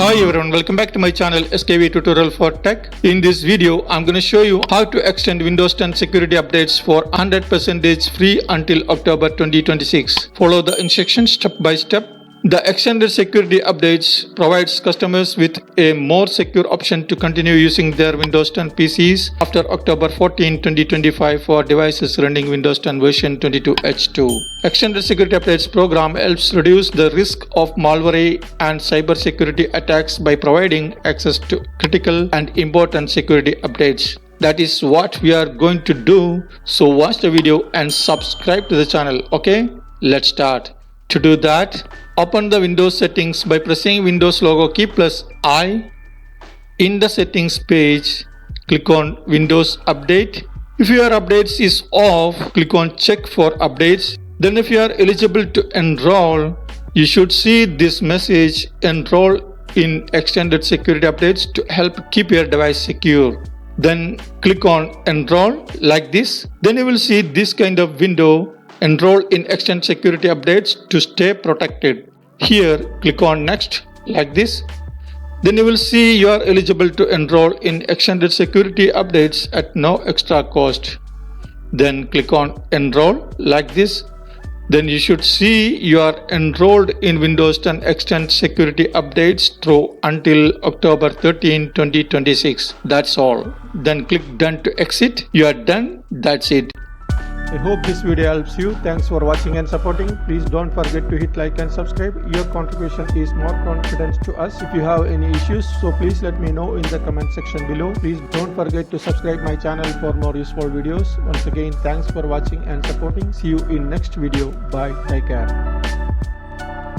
Hi everyone, welcome back to my channel SKV Tutorial for Tech. In this video, I'm going to show you how to extend Windows 10 security updates for 100% free until October 2026. Follow the instructions step by step. The extended security updates provides customers with a more secure option to continue using their Windows 10 PCs after October 14, 2025 for devices running Windows 10 version 22H2. Extended security updates program helps reduce the risk of malware and cybersecurity attacks by providing access to critical and important security updates. That is what we are going to do. So watch the video and subscribe to the channel. Okay, let's start. To do that, open the Windows settings by pressing Windows logo key plus I. In the settings page, click on Windows Update. If your updates is off, click on Check for Updates. Then if you are eligible to enroll, you should see this message, Enroll in Extended Security Updates to help keep your device secure. Then click on Enroll like this. Then you will see this kind of window, Enroll in Extended Security Updates to stay protected. Here, click on Next like this. Then you will see you are eligible to enroll in Extended Security Updates at no extra cost. Then click on Enroll like this. Then you should see you are enrolled in Windows 10 Extended Security Updates through until October 13, 2026. That's all. Then click Done to exit. You are done. That's it. I hope this video helps you. Thanks for watching and supporting. Please don't forget to hit like and subscribe. Your contribution is more confidence to us. If you have any issues, so please let me know in the comment section below. Please don't forget to subscribe my channel for more useful videos. Once again, thanks for watching and supporting. See you in next video. Bye. Take care.